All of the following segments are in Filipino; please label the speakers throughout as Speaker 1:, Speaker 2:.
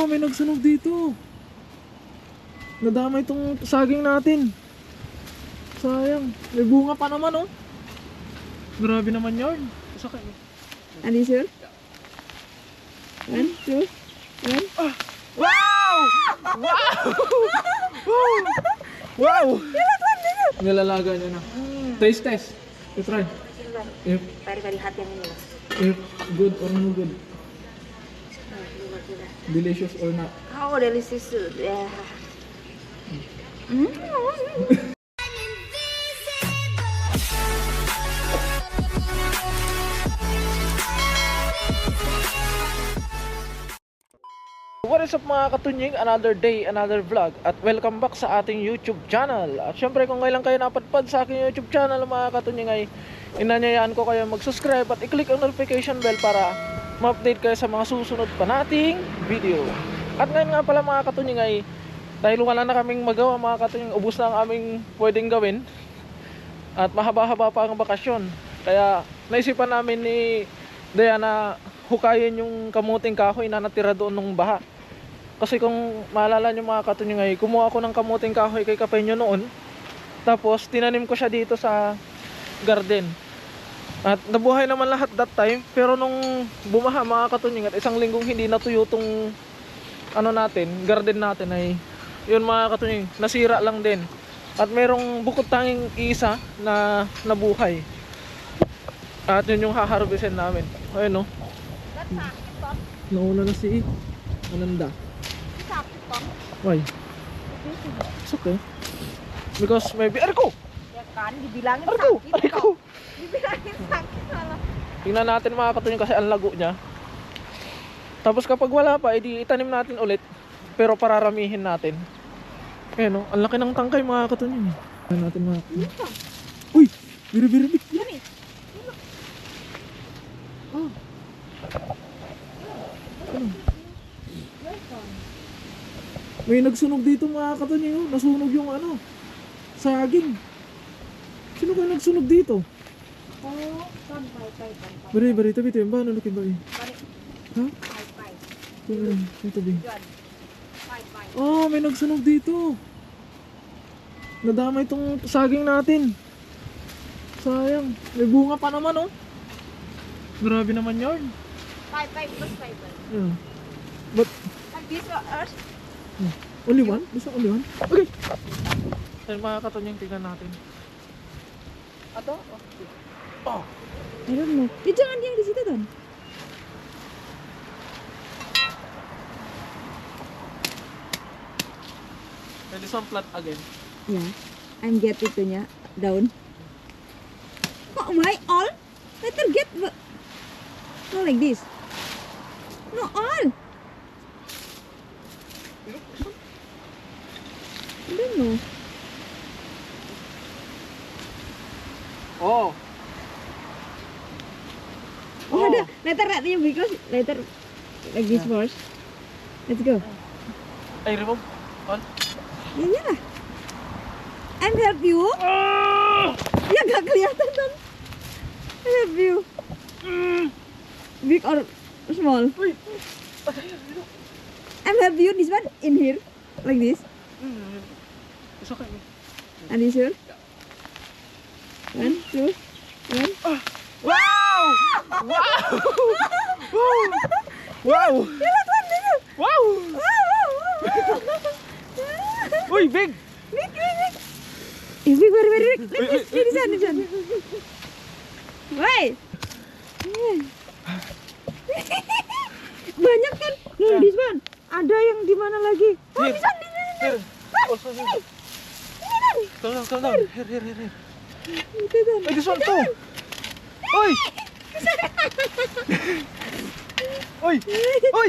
Speaker 1: Oh, may nagsunog dito. Nadamay itong saging natin. Sayang. May bunga pa naman, oh. Grabe naman yun. Sakay.
Speaker 2: Are you sure? 1, 2, 1.
Speaker 1: Wow! Wow! Wow! Nilalaga niya na. Taste test. You try. If
Speaker 2: Very hot yan nila.
Speaker 1: if good or no good. Delicious or not.
Speaker 2: How delicious. Yeah.
Speaker 1: What is up mga katunying? Another day, another vlog. At welcome back sa ating YouTube channel. At syempre kung ngayon lang kayo napadpad sa aking YouTube channel mga katunying, ay inanyayaan ko kayo mag-subscribe at i-click ang notification bell para ma-update kayo sa mga susunod pa nating video. At ngayon nga pala mga katunying, ay dahil wala na kaming magawa mga katunying, ubos na ang aming pwedeng gawin at mahaba-haba pa ang bakasyon. Kaya naisipan namin ni Diana hukayin yung kamuting kahoy na natira doon ng baha. Kasi kung maalala nyo mga katunying, ay kumuha ako ng kamuting kahoy kay Kapenyo noon. Tapos tinanim ko siya dito sa garden. At nabuhay naman lahat that time. Pero nung bumaha mga katunying at isang linggong hindi natuyo tong ano natin, garden natin, ay yun mga katunying, nasira lang din. At merong bukod tanging isa na nabuhay. At yun yung haharvestin namin. Ayun no. Nauna na si Ananda. Why? It's okay. Because maybe Arko!
Speaker 2: Ya kan, dibilangin
Speaker 1: Arko!
Speaker 2: sakit.
Speaker 1: Arko!
Speaker 2: Dibilangin sakit malah.
Speaker 1: Tingnan natin mga katunying kasi ang lago niya. Tapos kapag wala pa, edi itanim natin ulit. Pero pararamihin natin. Ayan no, ang laki ng tangkay mga katunying. Ayan natin mga katunying. Uy! Biri-biri!
Speaker 2: Gani.
Speaker 1: Oh. Ano? May nagsunog dito mga katunying. Nasunog yung ano, saging. Sino ka nagsunog dito?
Speaker 2: Oh, kan pai.
Speaker 1: Bari, tabi tayo. Ba, ano lukin ba eh?
Speaker 2: Balik.
Speaker 1: Ha?
Speaker 2: Pai.
Speaker 1: May tabi.
Speaker 2: Juan. Pai.
Speaker 1: Oh, may nagsunog dito. Nadamay itong saging natin. Sayang. May bunga pa naman, oh. Grabe naman yun.
Speaker 2: Pai plus fiber.
Speaker 1: Yeah. But,
Speaker 2: And this earth.
Speaker 1: only one? Gusto only one? Okay. Ayun mga katunying, tingnan natin. Ato? Oh.
Speaker 2: I don't know. Jangan yang di situ kan.
Speaker 1: And this one plant again.
Speaker 2: Yeah. I'm get itunya daun. Kok why all? Better get no like this. No all. I don't know.
Speaker 1: Oh.
Speaker 2: Oh, ada. Later you because later like this first. Let's go.
Speaker 1: Ay, remove. On.
Speaker 2: Ya lah. I'm help you. Ya gak kelihatan kan? I help you. Big or small?
Speaker 1: Uy.
Speaker 2: I'm help you this one in here like this.
Speaker 1: It's okay.
Speaker 2: Are you sure? 1, 2, 1.
Speaker 1: Wow! Wow! Wow! Wow! Uy, big!
Speaker 2: Big. Big, very big. Di sana. Why? Banyak kan?
Speaker 1: Yeah.
Speaker 2: This one. Ada yang di mana lagi? Oh,
Speaker 1: Here.
Speaker 2: di sana.
Speaker 1: Here. Oh, sorry. Calm down. Here.
Speaker 2: Itu kan.
Speaker 1: Ay, this one too. Uy! Uy! Uy!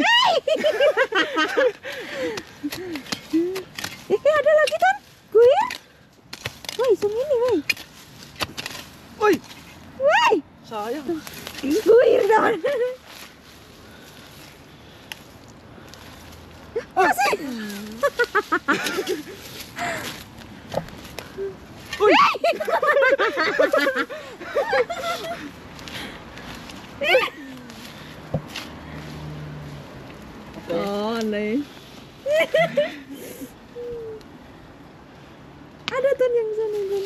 Speaker 2: Ada lagi kan? Kuya? Woi, sini woi.
Speaker 1: Uy!
Speaker 2: Woi.
Speaker 1: Sayang.
Speaker 2: Kuir dong. Masih.
Speaker 1: Uy!
Speaker 2: Oh, mana ya? Ada Ton yang sana Ton.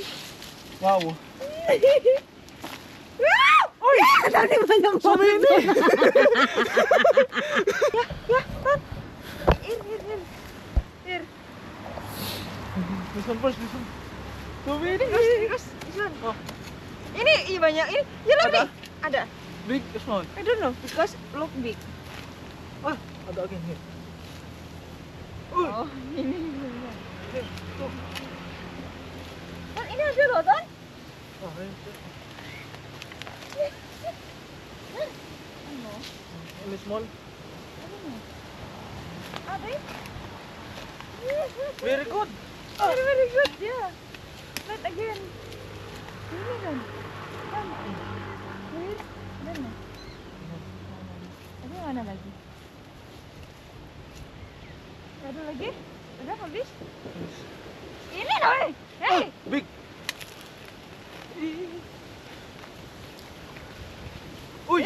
Speaker 1: Wow.
Speaker 2: Oh ya, tadi banyak
Speaker 1: Sama ini.
Speaker 2: Ya, Ton. Here.
Speaker 1: This one first, this one. Sama ini.
Speaker 2: This one.
Speaker 1: Oh,
Speaker 2: Ini iya banyak ini. Ya look
Speaker 1: Ada?
Speaker 2: nih. Ada.
Speaker 1: big, small.
Speaker 2: I don't know because look big.
Speaker 1: Ah, ada again here.
Speaker 2: Oh, ini. Ton, ini ada loh, Ton.
Speaker 1: Oh, ayun.
Speaker 2: Ano?
Speaker 1: Ini small.
Speaker 2: Ada ya?
Speaker 1: Very good.
Speaker 2: Very good, yeah. Try it again. Ini kan. Kan. Wait. Mana? Ada mana lagi? Ada lagi? Udah habis? Ini loh. Hey.
Speaker 1: Big. Uy!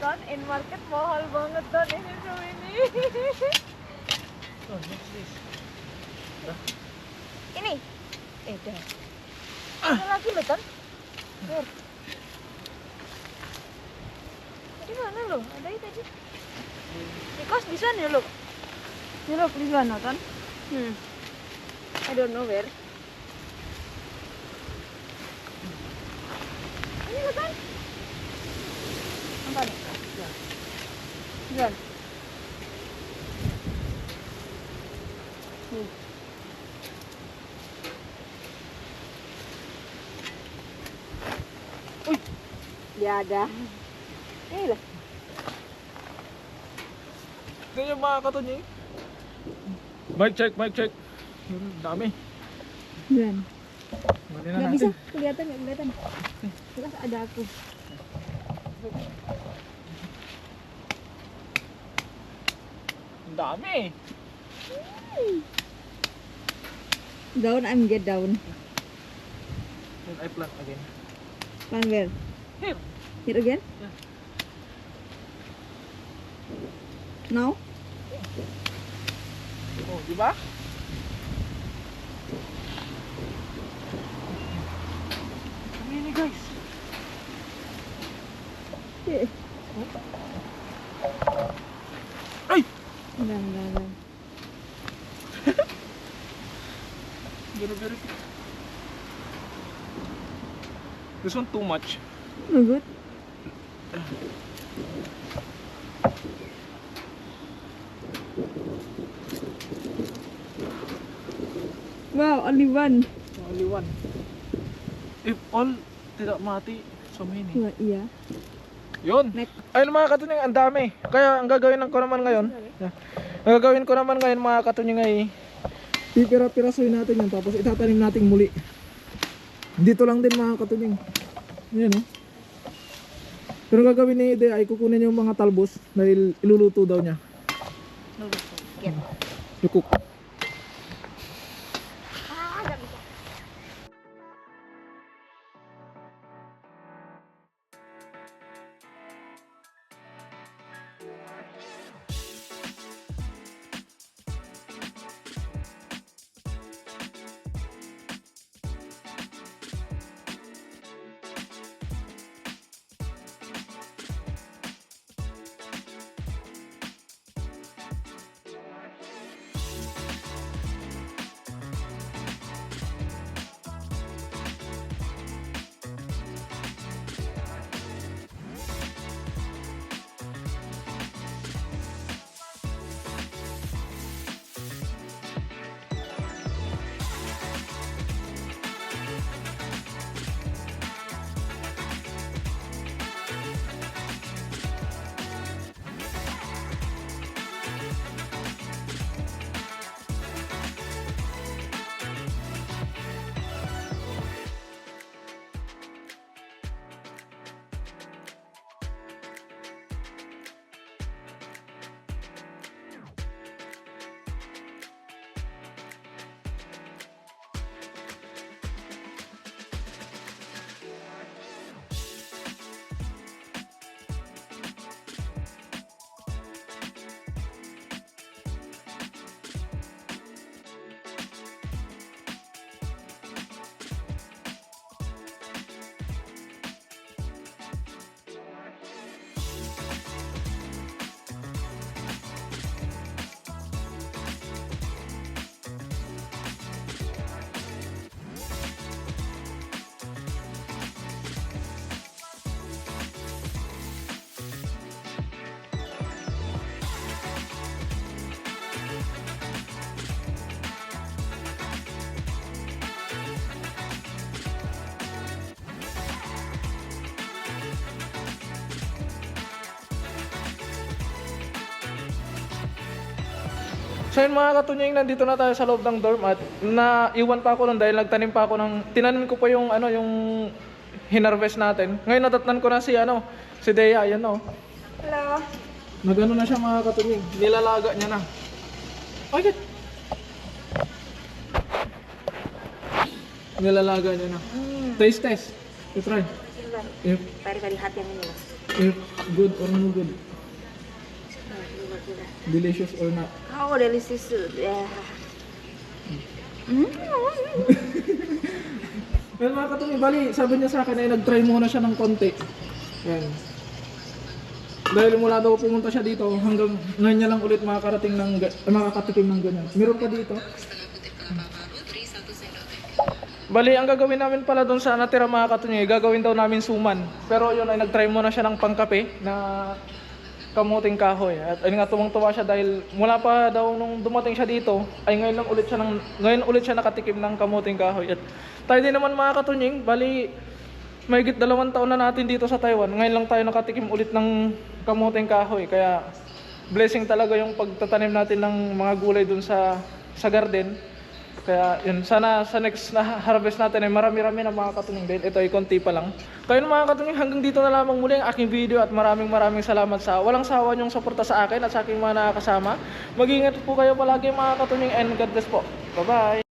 Speaker 2: Ton, in market mahal banget Ton ini semua ini.
Speaker 1: Oh, what's this?
Speaker 2: Ini. Dah. Ada lagi loh Ton. Here. Tadi mana lo? Ada itu tadi. Because this one you look. You look this one, no, Ton? I don't know where. Ini loh Ton. Apa nih? Jual.
Speaker 1: Uy!
Speaker 2: Dia ada. Ini lah.
Speaker 1: Ito yung mga katunying. Mic check, mic check. Dami.
Speaker 2: Jual.
Speaker 1: Mali na
Speaker 2: Nggak
Speaker 1: natin.
Speaker 2: bisa kelihatan, nggak kelihatan. Jelas ada aku.
Speaker 1: Ang dami.
Speaker 2: Down, I'm get down.
Speaker 1: Then I plant again.
Speaker 2: Plan where?
Speaker 1: Here.
Speaker 2: Here again?
Speaker 1: Yeah.
Speaker 2: Now?
Speaker 1: Oh, di ba? Ini guys.
Speaker 2: Eh.
Speaker 1: Ay!
Speaker 2: Enggak.
Speaker 1: Very. This one too much.
Speaker 2: No good. Wow, only one.
Speaker 1: Only one. If all tidak mati, so many.
Speaker 2: Wah, iya.
Speaker 1: Yun.
Speaker 2: Next.
Speaker 1: Ayun mga katunying, ang dami. Kaya ang gagawin ko naman ngayon, ang gagawin ko naman ngayon mga katunying ay pipira-pirasuin natin yun tapos itatanim natin muli. Dito lang din mga katunying. Ayan oh. Pero ang gagawin ni Ide ay kukunin yung mga talbos dahil iluluto daw niya.
Speaker 2: Get.
Speaker 1: Yukuk.
Speaker 2: Nggak bisa.
Speaker 1: So yun mga katunying, nandito na tayo sa loob ng dorm at naiwan pa ako nun dahil nagtanim pa ako ng, tinanim ko pa yung ano, yung hinarvest natin. Ngayon natatnan ko na si ano, si Dea, yan o.
Speaker 2: Hello.
Speaker 1: Nagano na siya mga katunying, nilalaga niya na. Bakit? Nilalaga niya na. Taste test. You try. If,
Speaker 2: Very hot yang ini.
Speaker 1: if good or no good. Delicious or not.
Speaker 2: Oh, delicious. Yeah.
Speaker 1: Well mga katunying, bali, sabi niya sa akin ay nag-try muna siya ng konti. Yan. Dahil mula daw pumunta siya dito, hanggang ngayon niya lang ulit makakarating ng, makakatikim ng ganyan. Meron pa dito. Bali, ang gagawin namin pala doon sa natira mga katunying, gagawin daw namin suman. Pero yun ay nag-try muna siya ng pangkape na kamuting kahoy. At ayun nga, tuwang-tuwa siya dahil mula pa daw nung dumating siya dito, ay ngayon ulit siya nakatikim ng kamuting kahoy. At tayo din naman mga katunying, bali, mahigit 2 taon na natin dito sa Taiwan. Ngayon lang tayo nakatikim ulit ng kamuting kahoy. Kaya blessing talaga yung pagtatanim natin ng mga gulay dun sa garden. Kaya yun, sana sa next na harvest natin ay marami-rami na mga katunying. Dahil ito ay konti pa lang. Kaya mga katunying, hanggang dito na lamang muli ang aking video. At maraming salamat sa walang sawa niyong suporta sa akin at sa aking mga nakakasama. Mag-ingat po kayo palagi mga katunying and God bless po. Bye-bye!